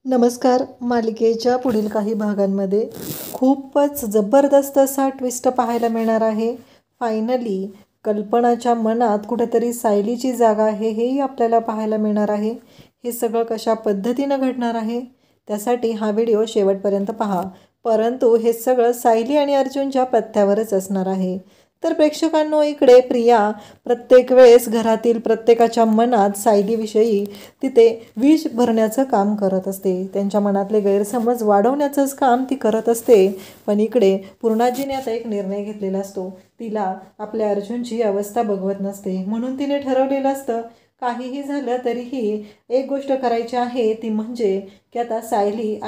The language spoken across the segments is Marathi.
नमस्कार. मालिकेच्या पुढील काही भागांमध्ये खूपच जबरदस्त असा ट्विस्ट पाहायला मिळणार आहे. फायनली कल्पनाच्या मनात कुठेतरी सायलीची जागा आहे हेही आपल्याला पाहायला मिळणार आहे. हे सगळं कशा पद्धतीनं घडणार आहे त्यासाठी हा व्हिडिओ शेवटपर्यंत पहा. परंतु हे सगळं सायली आणि अर्जुनच्या पथ्यावरच असणार आहे. तर प्रेक्षकांनो, इकडे प्रिया प्रत्येक वेळेस घरातील प्रत्येकाच्या मनात सायलीविषयी तिथे विष भरण्याचं काम करत असते. त्यांच्या मनातले गैरसमज वाढवण्याचंच काम ती करत असते. पण इकडे पूर्णाजीने आता एक निर्णय घेतलेला असतो. तिला आपल्या अर्जुनची अवस्था बघवत नसते, म्हणून तिने ठरवलेलं असतं काहीही झालं तरीही एक गोष्ट करायची आहे, ती म्हणजे की आता सायली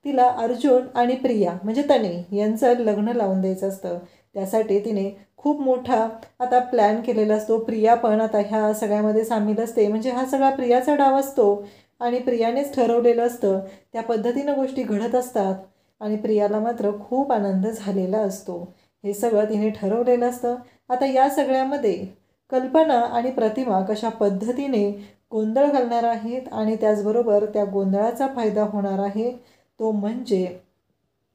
तिला अर्जुन आणि प्रिया म्हणजे तन्वी यांचं लग्न लावून द्यायचं असतं. त्यासाठी तिने खूप मोठा आता प्लॅन केलेला असतो. प्रिया पण आता ह्या सगळ्यामध्ये सामील असते. म्हणजे हा सगळा प्रियाचा डाव असतो आणि प्रियानेच ठरवलेलं असतं. त्या पद्धतीनं गोष्टी घडत असतात आणि प्रियाला मात्र खूप आनंद झालेला असतो. हे सगळं तिने ठरवलेलं असतं. आता या सगळ्यामध्ये कल्पना आणि प्रतिमा कशा पद्धतीने गोंधळ घालणार आहेत आणि त्याचबरोबर त्या गोंधळाचा फायदा होणार आहे तो म्हणजे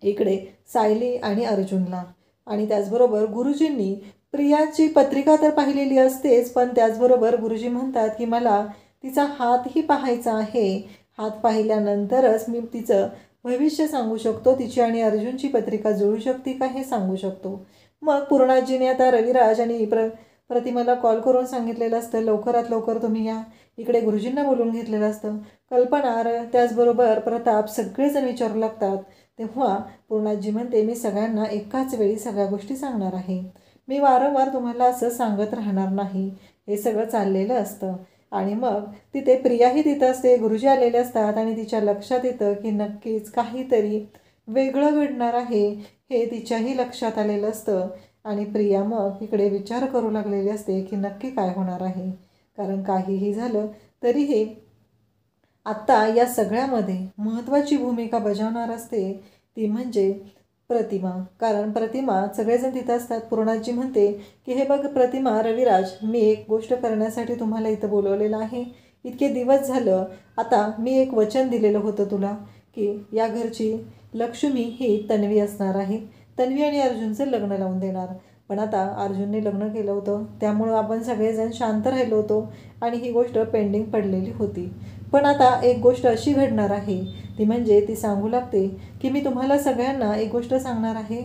इकडे सायली आणि अर्जुनला. आणि त्याचबरोबर गुरुजींनी प्रियाची पत्रिका तर पाहिलेली असतेच, पण त्याचबरोबर गुरुजी म्हणतात की मला तिचा हातही पाहायचा आहे. हात पाहिल्यानंतरच मी तिचं भविष्य सांगू शकतो, तिची आणि अर्जुनची पत्रिका जुळू शकते का हे सांगू शकतो. मग पूर्णाजीने आता रविराज आणि प्रतिमाला कॉल करून सांगितलेलं असतं लवकरात लवकर तुम्ही या. इकडे गुरुजींना बोलून घेतलेलं असतं. कल्पना त्याचबरोबर प्रताप सगळेजण विचारू लागतात. तेव्हा पूर्णाजी म्हणते मी सगळ्यांना एकाच वेळी सगळ्या गोष्टी सांगणार आहे. मी वारंवार तुम्हाला असं सांगत राहणार नाही. हे सगळं चाललेलं असतं. आणि मग तिथे प्रियाही तिथं असते. गुरुजी आलेले असतात आणि तिच्या लक्षात येतं की नक्कीच काहीतरी वेगळं घडणार आहे हे तिच्याही लक्षात आलेलं असतं. आणि प्रिया मग इकडे विचार करू लागलेली असते की नक्की काय होणार आहे. कारण काहीही झालं तरीही आत्ता या सगळ्यामध्ये महत्त्वाची भूमिका बजावणार असते ती म्हणजे प्रतिमा. कारण प्रतिमा सगळेजण तिथं असतात. पूर्णाजी म्हणते की हे बघ प्रतिमा, रविराज, मी एक गोष्ट करण्यासाठी तुम्हाला इथं बोलवलेलं आहे. इतके दिवस झालं आता मी एक वचन दिलेलं होतं तुला की या घरची लक्ष्मी ही तन्वी असणार आहे. तन्वी आणि अर्जुनचं लग्न लावून देणार. पण आता अर्जुनने लग्न केलं होतं त्यामुळं आपण सगळेजण शांत राहिलो होतो आणि ही गोष्ट पेंडिंग पडलेली होती. पण आता एक गोष्ट अशी घडणार आहे ती म्हणजे ती सांगू लागते की मी तुम्हाला सगळ्यांना एक गोष्ट सांगणार आहे.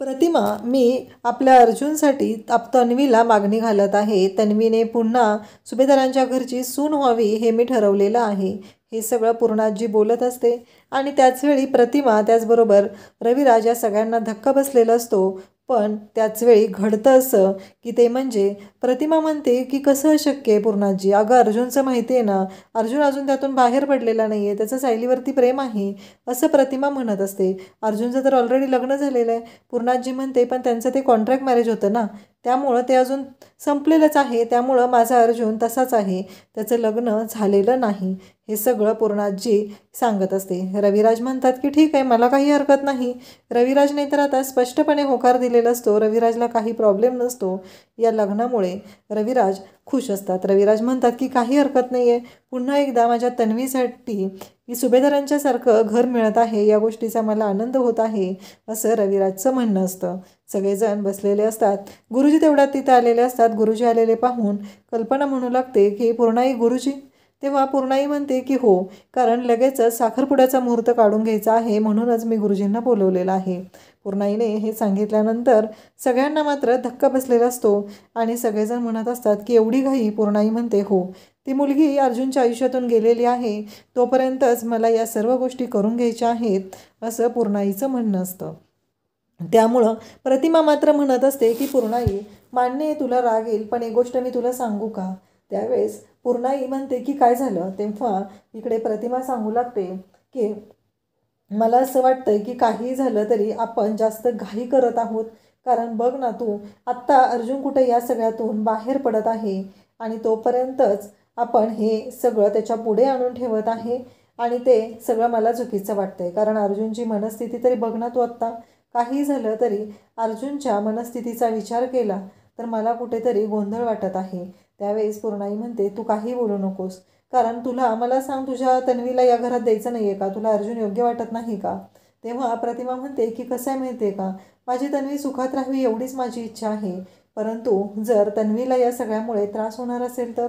प्रतिमा, मी आपल्या अर्जुनसाठी तन्वीला मागणी घालत आहे. तन्वीने पुन्हा सुभेदारांच्या घरची सून व्हावी हे मी ठरवलेलं आहे. हे सगळं पूर्णाजी बोलत असते आणि त्याचवेळी प्रतिमा त्याचबरोबर रविराज या सगळ्यांना धक्का बसलेला असतो. पण त्याचवेळी घडतं असं की ते म्हणजे प्रतिमा म्हणते की कसं शक्य आहे पूर्णाजी, अगं अर्जुनचं माहिती आहे ना, अर्जुन अजून त्यातून बाहेर पडलेला नाही आहे, त्याचं सायलीवरती प्रेम आहे असं प्रतिमा म्हणत असते. अर्जुनचं तर ऑलरेडी लग्न झालेलं आहे. पूर्णाजी म्हणते पण त्यांचं ते कॉन्ट्रॅक्ट मॅरेज होतं ना, त्यामुळं ते अजून संपलेलंच आहे. त्यामुळं माझा अर्जुन तसाच आहे, त्याचं लग्न झालेलं नाही. हे सगळं पूर्णाजी सांगत असते. रविराज म्हणतात की ठीक आहे, मला काही हरकत नाही. रविराजने तर आता स्पष्टपणे होकार दिलेला असतो. रविराजला काही प्रॉब्लेम नसतो या लग्नामुळे. रविराज खुश असतात. रविराज म्हणतात की काही हरकत नाही आहे, पुन्हा एकदा माझ्या तन्वीसाठी की सुभेदारांच्यासारखं घर मिळत आहे या गोष्टीचा मला आनंद होत आहे असं रविराजचं म्हणणं असतं. सगळेजण बसलेले असतात. गुरुजी तेवढ्यात तिथं आलेले असतात. गुरुजी आलेले पाहून कल्पना म्हणू लागते की पूर्णाई गुरुजी. तेव्हा पूर्णाई म्हणते की हो, कारण लगेचच साखरपुड्याचा मुहूर्त काढून घ्यायचा आहे म्हणूनच मी गुरुजींना बोलवलेलं आहे. पूर्णाईने हे सांगितल्यानंतर सगळ्यांना मात्र धक्का बसलेला असतो आणि सगळेजण म्हणत असतात की एवढी घाई. पूर्णाई म्हणते हो, ती मुलगी अर्जुनच्या आयुष्यातून गेलेली आहे तोपर्यंतच मला या सर्व गोष्टी करून घ्यायच्या आहेत असं पूर्णाईचं म्हणणं असतं. त्यामुळं प्रतिमा मात्र म्हणत असते की पूर्णाई, मान्य आहे तुला राग येईल, पण एक गोष्ट मी तुला सांगू का. त्यावेळेस पूर्णाई म्हणते की काय झालं. तेव्हा इकडे प्रतिमा सांगू लागते की मला असं वाटतंय की काही झालं तरी आपण जास्त घाई करत आहोत. कारण बघ ना तू, आत्ता अर्जुन कुठे या सगळ्यातून बाहेर पडत आहे आणि तोपर्यंतच आपण हे सगळं त्याच्या पुढे आणून ठेवत आहे आणि ते सगळं मला चुकीचं वाटतंय. कारण अर्जुनची मनस्थिती तरी बघ ना तू, आत्ता काही झालं तरी अर्जुनच्या मनस्थितीचा विचार केला तर मला कुठेतरी गोंधळ वाटत आहे. त्यावेळेस पूर्णाई म्हणते तू काही बोलू नकोस. कारण तुला मला सांग, तुझ्या तन्वीला या घरात द्यायचं नाही आहे का? तुला अर्जुन योग्य वाटत नाही का? तेव्हा प्रतिमा म्हणते की कसं आहे माहिती आहे का, माझी तन्वी सुखात राहावी एवढीच माझी इच्छा आहे. परंतु जर तन्वीला या सगळ्यामुळे त्रास होणार असेल तर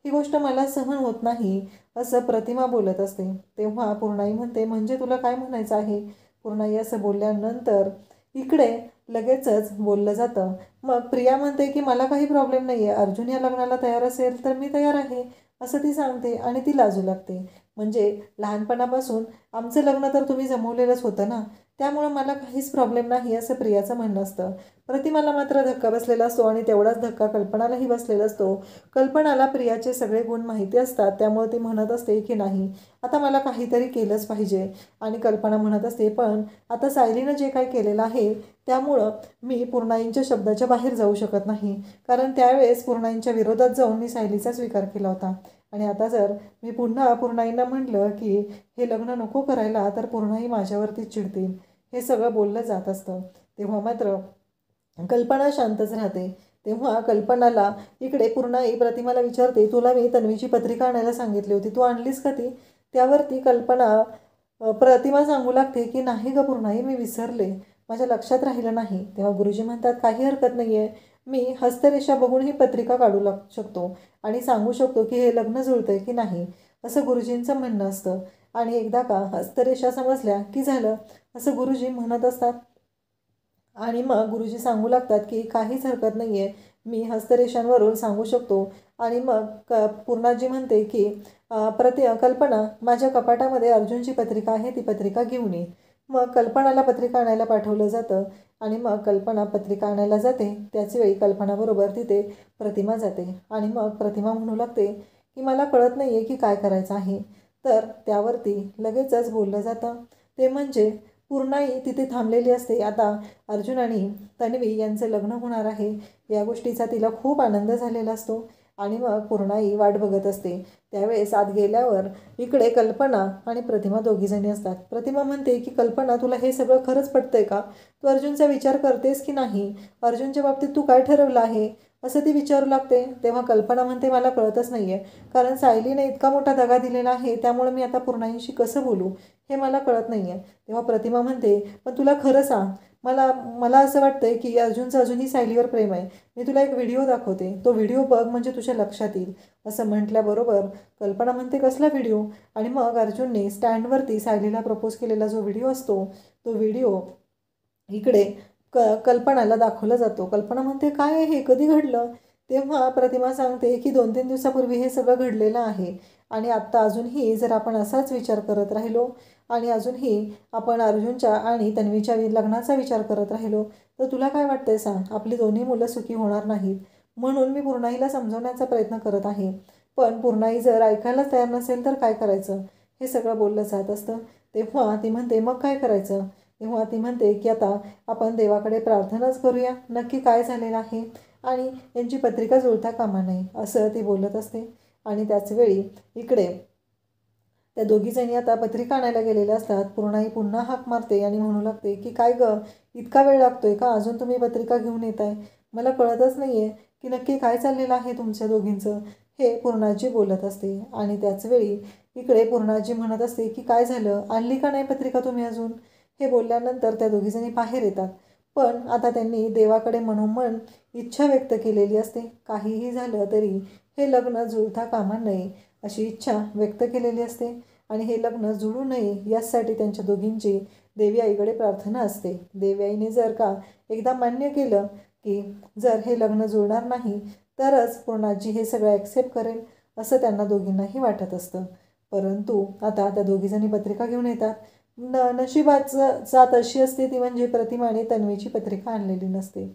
ही गोष्ट मला सहन होत नाही, असं प्रतिमा बोलत असते. तेव्हा पूर्णाई म्हणते म्हणजे तुला काय म्हणायचं आहे? पूर्णाई असं बोलल्यानंतर इकडे लगेचच बोललं जातं. मग प्रिया म्हणते की मला काही प्रॉब्लेम नाही आहे, अर्जुन या लग्नाला तयार असेल तर मी तयार आहे, असं ती सांगते आणि ती लाजू लागते. म्हणजे लहानपणापासून आमचं लग्न तर तुम्ही जमवलेलंच होतं ना, त्यामुळं मला काहीच प्रॉब्लेम नाही, असं प्रियाचं म्हणणं असतं. प्रतिमाला मात्र धक्का बसलेला असतो आणि तेवढाच धक्का कल्पनालाही बसलेला असतो. कल्पनाला प्रियाचे सगळे गुण माहिती असतात, त्यामुळे ती म्हणत असते की नाही, आता मला काहीतरी केलंच पाहिजे. आणि कल्पना म्हणत असते पण आता सायलीनं जे काही केलेलं आहे त्यामुळं मी पूर्णाईंच्या शब्दाच्या बाहेर जाऊ शकत नाही, कारण त्यावेळेस पूर्णाईंच्या विरोधात जाऊन मी सायलीचा स्वीकार केला होता. आणि आता जर मी पुन्हा पूर्णाईंना म्हटलं की हे लग्न नको करायला तर पूर्णाई माझ्यावरतीच चिडतील, हे सगळं बोललं जात असतं. तेव्हा मात्र कल्पना शांतच राहते. तेव्हा कल्पनाला इकडे पूर्णाई प्रतिमाला विचारते, तुला मी तन्वीची पत्रिका आणायला सांगितली होती, तू आणलीस का ती? त्यावरती कल्पना प्रतिमा सांगू लागते की नाही ग पूर्णाई, मी विसरले, माझ्या लक्षात राहिलं नाही. तेव्हा गुरुजी म्हणतात काही हरकत नाही आहे, मी हस्तरेषा बघून ही पत्रिका काढू शकतो आणि सांगू शकतो की हे लग्न जुळतंय की नाही, असं गुरुजींचं म्हणणं असतं. आणि एकदा का हस्तरेषा समजल्या की झालं, असं गुरुजी म्हणत असतात. आणि मग गुरुजी सांगू लागतात की काहीच हरकत नाही आहे, मी हस्तरेषांवरून सांगू शकतो. आणि मग पूर्णाजी म्हणते की कल्पना, माझ्या कपाटामध्ये अर्जुनची पत्रिका आहे, ती पत्रिका घेऊन ये. मग कल्पनाला पत्रिका आणायला पाठवलं जातं आणि मग कल्पना पत्रिका आणायला जाते. त्याच वेळी कल्पनाबरोबर तिथे प्रतिमा जाते आणि मग प्रतिमा म्हणू लागते की मला कळत नाही आहे की काय करायचं आहे. तर त्यावरती लगेचच बोललं जातं, ते म्हणजे पूर्णाई तिथे थांबलेली असते. आता अर्जुन आणि तन्वी यांचं लग्न होणार आहे या गोष्टीचा तिला खूप आनंद झालेला असतो. आणि मग पूर्णाई वाट बघत असते. त्यावेळेस आत गेल्यावर इकडे कल्पना आणि प्रतिमा दोघीजणी असतात. प्रतिमा म्हणते की कल्पना, तुला हे सगळं खरंच पटतंय का? तू अर्जुनचा विचार करतेस की नाही? अर्जुनच्या बाबतीत तू काय ठरवलं आहे, असं ती विचारू लागते. तेव्हा कल्पना म्हणते मला कळतच नाही आहे, कारण सायलीने इतका मोठा दगा दिलेला आहे, त्यामुळे मी आता पूर्णाईंशी कसं बोलू हे मला कळत नाही आहे. तेव्हा प्रतिमा म्हणते पण तुला खरं सांग, मला मला असं वाटतंय की अर्जुनचं अजूनही सायलीवर प्रेम आहे. मी तुला एक व्हिडिओ दाखवते, तो व्हिडिओ बघ म्हणजे तुझ्या लक्षात येईल, असं म्हटल्याबरोबर कल्पना म्हणते कसला व्हिडिओ? आणि मग अर्जुनने स्टँडवरती सायलीला प्रपोज केलेला जो व्हिडिओ असतो तो व्हिडिओ इकडे कल्पनाला दाखवला जातो. कल्पना म्हणते काय आहे हे, कधी घडलं? तेव्हा प्रतिमा सांगते की 2-3 दिवसापूर्वी हे सगळं घडलेलं आहे. आणि आत्ता अजूनही जर आपण असाच विचार करत राहिलो आणि अजूनही आपण अर्जुनच्या आणि तन्वीच्या लग्नाचा विचार करत राहिलो तर तुला काय वाटतंय सांग, आपली दोन्ही मुलं सुखी होणार नाहीत. म्हणून मी पूर्णाईला समजवण्याचा प्रयत्न करत आहे, पण पूर्णाई जर ऐकायलाच तयार नसेल तर काय करायचं, हे सगळं बोललं जात असतं. तेव्हा ती म्हणते मग काय करायचं? तेव्हा ती म्हणते की आता आपण देवाकडे प्रार्थनाच करूया, नक्की काय झालेलं आहे आणि यांची पत्रिका जुळता कामा नये, असं ती बोलत असते. आणि त्याचवेळी इकडे त्या दोघीजणी आता पत्रिका आणायला गेलेल्या असतात. पूर्णाई पुन्हा हाक मारते आणि म्हणू लागते की काय गं, इतका वेळ लागतोय का, अजून तुम्ही पत्रिका घेऊन येत आहे? मला कळतच नाही आहे की नक्की काय चाललेलं आहे तुमच्या दोघींचं, हे पूर्णाजी बोलत असते. आणि त्याचवेळी इकडे पूर्णाजी म्हणत असते की काय झालं, आणली का नाही पत्रिका तुम्ही अजून? हे बोलल्यानंतर त्या दोघीजणी बाहेर येतात. पण आता त्यांनी देवाकडे मनोमन इच्छा व्यक्त केलेली असते, काहीही झालं तरी हे लग्न जुळता कामा नये अशी इच्छा व्यक्त केलेली असते. आणि हे लग्न जुळू नये यासाठी त्यांच्या दोघींची देवी आईकडे प्रार्थना असते. देवी आईने जर का एकदा मान्य केलं की जर हे लग्न जुळणार नाही तरच पूर्णाजी हे सगळं ॲक्सेप्ट करेल, असं त्यांना दोघींनाही वाटत असतं. परंतु आता त्या दोघीजणी पत्रिका घेऊन येतात. नशिबाचं जात अशी असते ती म्हणजे प्रतिमाने तन्वीची पत्रिका आणलेली नसते.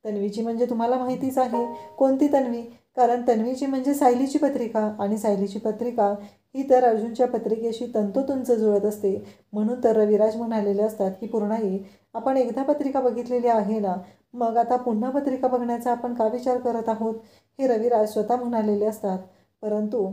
तन्वीची म्हणजे तुम्हाला माहितीच आहे कोणती तन्वी, कारण तन्वीची म्हणजे सायलीची पत्रिका, आणि सायलीची पत्रिका ही तर अर्जुनच्या पत्रिकेशी तंतोतंत जुळत असते. म्हणून तर रविराज म्हणालेले असतात की पूर्णाई, आपण एकदा पत्रिका बघितलेली आहे ना, मग आता पुन्हा पत्रिका बघण्याचा आपण का विचार करत आहोत, हे रविराज स्वतः म्हणालेले असतात. परंतु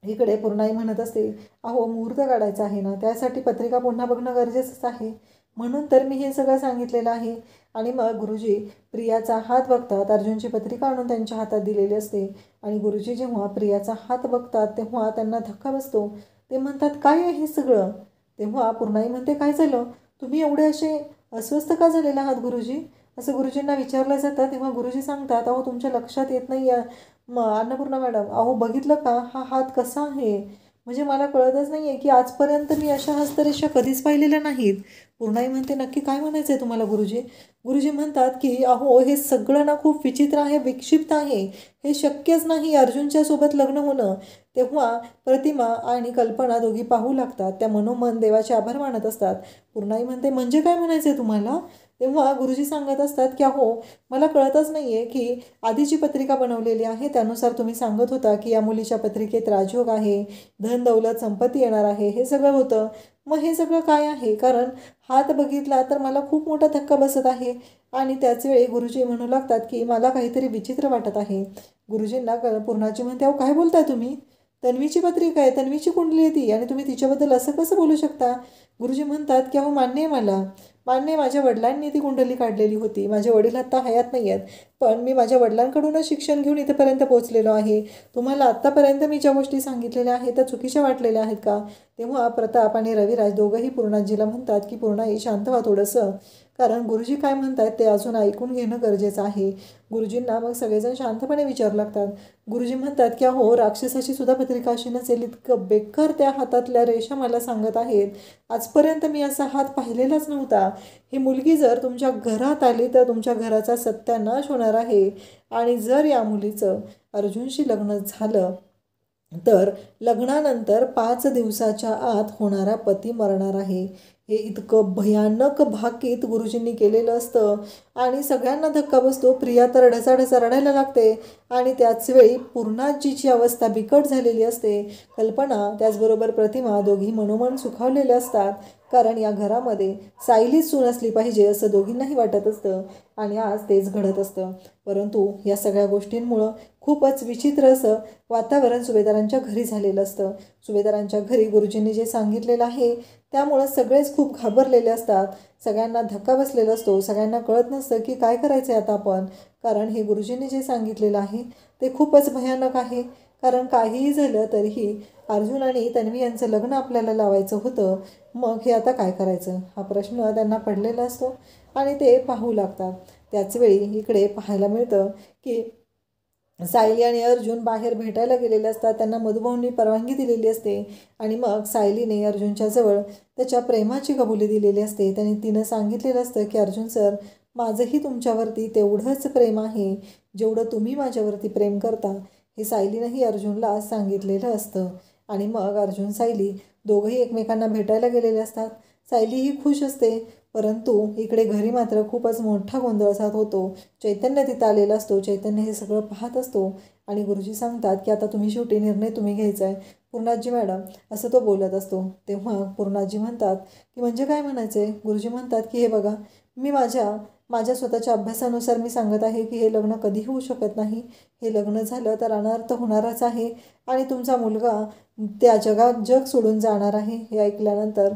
इकडे पूर्णाई म्हणत असते, अहो मुहूर्त काढायचा आहे ना, त्यासाठी पत्रिका पुन्हा बघणं गरजेचंच आहे. म्हणून तर मी हे सगळं सांगितलेलं आहे. आणि मग गुरुजी प्रियाचा हात बघतात, अर्जुनची पत्रिका आणून त्यांच्या हातात दिलेली असते आणि गुरुजी जेव्हा प्रियाचा हात बघतात तेव्हा त्यांना धक्का बसतो. ते म्हणतात, काय आहे हे सगळं? तेव्हा पूर्णाई म्हणते, काय झालं? तुम्ही एवढे असे अस्वस्थ का झालेला आहात गुरुजी? असं गुरुजींना विचारलं जातं. तेव्हा गुरुजी सांगतात, अहो तुमच्या लक्षात येत नाही अन्नपूर्णा मॅडम, अहो बघितलं का हा हात कसा आहे? म्हणजे मला कळतच नाही आहे की आजपर्यंत मी अशा हस्तरेषा कधीच पाहिलेल्या नाहीत. पूर्णाई म्हणते, नक्की काय म्हणायचं आहे तुम्हाला गुरुजी? गुरुजी म्हणतात की अहो हे सगळं ना खूप विचित्र आहे, विक्षिप्त आहे, हे शक्यच नाही अर्जुनच्या सोबत लग्न होणं. तेव्हा प्रतिमा आणि कल्पना दोघी पाहू लागतात. त्या मनोमन देवाचे आभार मानत असतात. पूर्णाई म्हणते, म्हणजे काय म्हणायचं आहे तुम्हाला? तेव्हा गुरुजी सांगत असतात की अहो मला कळतच नाही आहे की आधीची पत्रिका बनवलेली आहे त्यानुसार तुम्ही सांगत होता की या मुलीच्या पत्रिकेत राजयोग आहे, धन दौलत संपत्ती येणार आहे, हे सगळं होतं. मग हे सगळं काय आहे? कारण हात बघितला तर मला खूप मोठा धक्का बसत आहे. आणि त्याच वेळी गुरुजी म्हणू लागतात की मला काहीतरी विचित्र वाटत आहे. गुरुजींना पूर्णाजी म्हणते, अहो काय बोलताय तुम्ही? तन्वीची पत्रिका आहे, तन्वीची कुंडली आहे ती, आणि तुम्ही तिच्याबद्दल असं कसं बोलू शकता? गुरुजी म्हणतात की अहो मान्य आहे, मला मान्य आहे, माझ्या वडिलांनी ती कुंडली काढलेली होती. माझे वडील आत्ता हयात नाही आहेत, पण मी माझ्या वडिलांकडूनच शिक्षण घेऊन इथेपर्यंत पोहोचलेलो आहे. तुम्हाला आत्तापर्यंत मी ज्या गोष्टी सांगितलेल्या आहेत त्या चुकीच्या वाटलेल्या आहेत का? तेव्हा प्रताप आणि रविराज दोघंही पूर्णाजीला म्हणतात की पूर्णाई शांत व्हा थोडंसं, कारण गुरुजी काय म्हणतात ते अजून ऐकून घेणं गरजेचं आहे. गुरुजींना मग सगळेजण शांतपणे विचारू लागतात. गुरुजी म्हणतात की अहो राक्षसाची सुद्धा पत्रिका अशी नसेल, इतकं बेकार त्या हातातल्या रेषा मला सांगत आहेत. आजपर्यंत मी असा हात पाहिलेलाच नव्हता. ही मुलगी जर तुमच्या घरात आली तर तुमच्या घराचा सत्यानाश होणार आहे. आणि जर या मुलीचं अर्जुनशी लग्न झालं तर लग्नानंतर 5 दिवसाच्या आत होणारा पती मरणार आहे. हे इतकं भयानक भाकीत गुरुजींनी केलेलं असतं आणि सगळ्यांना धक्का बसतो. प्रिया तर ढसाढसा रडायला लागते आणि त्याचवेळी पूर्णाजीची अवस्था बिकट झालेली असते. कल्पना त्याचबरोबर प्रतिमा दोघी मनोमन सुखावलेले असतात, कारण या घरामध्ये सायलीच सून असली पाहिजे असं दोघींनाही वाटत असतं आणि आज तेच घडत असतं. परंतु या सगळ्या गोष्टींमुळं खूपच विचित्र असं वातावरण सुभेदारांच्या घरी झालेलं असतं. सुभेदारांच्या घरी गुरुजींनी जे सांगितलेलं आहे त्यामुळं सगळेच खूप घाबरलेले असतात. सगळ्यांना धक्का बसलेला असतो. सगळ्यांना कळत नसतं की काय करायचं आहे आता आपण, कारण हे गुरुजींनी जे सांगितलेलं आहे ते खूपच भयानक आहे. कारण काहीही झालं तरीही अर्जुन आणि तन्वी यांचं लग्न आपल्याला लावायचं होतं. मग हे आता काय करायचं हा प्रश्न त्यांना पडलेला असतो आणि ते पाहू लागतात. त्याचवेळी इकडे पाहायला मिळतं की सायली आणि अर्जुन बाहेर भेटायला गेलेले असतात. त्यांना मधुभाऊंनी परवानगी दिलेली असते आणि मग सायलीने अर्जुनच्या जवळ त्याच्या प्रेमाची कबुली दिलेली असते. तिनं सांगितलेलं असतं की अर्जुन सर, माझंही तुमच्यावरती तेवढंच प्रेम आहे जेवढं तुम्ही माझ्यावरती प्रेम करता. हे सायलीनंही अर्जुनला सांगितलेलं असतं. आणि मग अर्जुन सायली दोघंही एकमेकांना भेटायला गेलेले असतात. सायलीही खुश असते, परंतु इकडे घरी मात्र खूपच मोठा गोंधळ होतो. चैतन्य तिथं आलेला असतो. चैतन्य हे सगळं पाहत असतो आणि गुरुजी सांगतात की आता तुम्ही शेवटी निर्णय तुम्ही घ्यायचा आहे पूर्णाजी मॅडम, असं तो बोलत असतो. तेव्हा पूर्णाजी म्हणतात की म्हणजे काय म्हणायचं आहे? गुरुजी म्हणतात की हे बघा, मी माझ्या स्वतःच्या अभ्यासानुसार मी सांगत आहे की हे लग्न कधी होऊ शकत नाही. हे लग्न झालं तर अनर्थ होणारच आहे आणि तुमचा मुलगा त्या जग सोडून जाणार आहे. हे ऐकल्यानंतर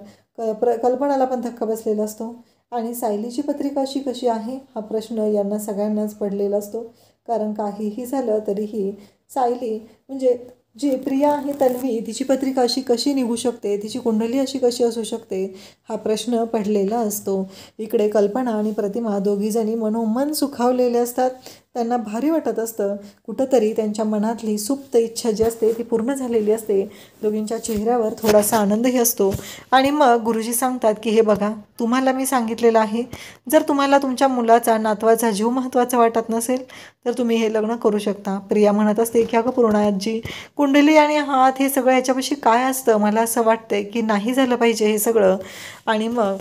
कल्पनाला पण धक्का बसलेला असतो आणि सायलीची पत्रिका अशी कशी आहे हा प्रश्न यांना सगळ्यांनाच पडलेला असतो. कारण काहीही झालं तरीही सायली म्हणजे जी प्रिया आहे तन्वी, तिची पत्रिका अशी कशी निघू शकते, तिची कुंडली अशी कशी असू शकते हा प्रश्न पडलेला असतो. इकडे कल्पना आणि प्रतिमा दोघीजणी मनोमन सुखावलेले असतात. त्यांना भारी वाटत असतं. कुठंतरी त्यांच्या मनातली सुप्त इच्छा जी असते ती पूर्ण झालेली असते. दोघींच्या चेहऱ्यावर थोडासा आनंदही असतो. आणि मग गुरुजी सांगतात की हे बघा, तुम्हाला मी सांगितलेलं आहे, जर तुम्हाला तुमच्या मुलाचा नातवाचा जीव महत्त्वाचा वाटत नसेल तर तुम्ही हे लग्न करू शकता. प्रिया म्हणत असते की अगं पूर्णाजी, कुंडली आणि हात हे सगळं याच्यापाशी काय असतं? मला असं वाटतंय की नाही झालं पाहिजे हे सगळं. आणि मग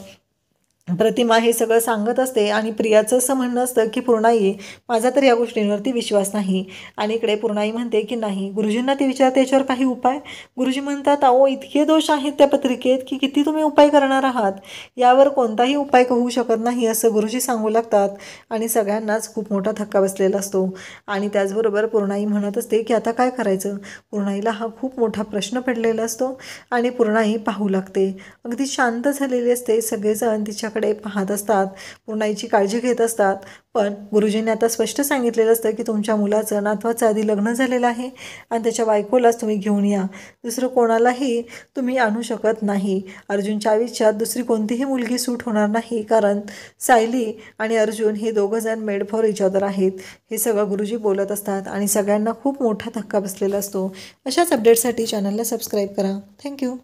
प्रतिमा हे सगळं सांगत असते आणि प्रियाचं असं म्हणणं असतं की पूर्णाई, माझा तर या गोष्टींवरती विश्वास नाही. आणि इकडे पूर्णाई म्हणते की नाही. गुरुजींना ती विचारते याच्यावर काही उपाय? गुरुजी म्हणतात, अहो इतके दोष आहेत त्या पत्रिकेत की किती तुम्ही उपाय करणार आहात, यावर कोणताही उपाय होऊ शकत नाही असं गुरुजी सांगू लागतात. आणि सगळ्यांनाच खूप मोठा धक्का बसलेला असतो. आणि त्याचबरोबर पूर्णाई म्हणत असते की आता काय करायचं? पूर्णाईला हा खूप मोठा प्रश्न पडलेला असतो आणि पूर्णाई पाहू लागते. अगदी शांत झालेली असते. सगळेजण तिच्याकडे तुमच्याकडे पाहत असतात, पूर्ण आईची काळजी घेत असतात. पण गुरुजींनी आता स्पष्ट सांगितलेलं असतं की तुमच्या मुलाचं नातवाचं आधी लग्न झालेलं आहे आणि त्याच्या बायकोलाच तुम्ही घेऊन या, दुसरं कोणालाही तुम्ही आणू शकत नाही. अर्जुनच्या आयुष्यात दुसरी कोणतीही मुलगी सूट होणार नाही, कारण सायली आणि अर्जुन हे दोघंजण मेड फॉर इच अदर आहेत. हे सगळं गुरुजी बोलत असतात आणि सगळ्यांना खूप मोठा धक्का बसलेला असतो. अशाच अपडेटसाठी चॅनलला सबस्क्राईब करा. थँक्यू.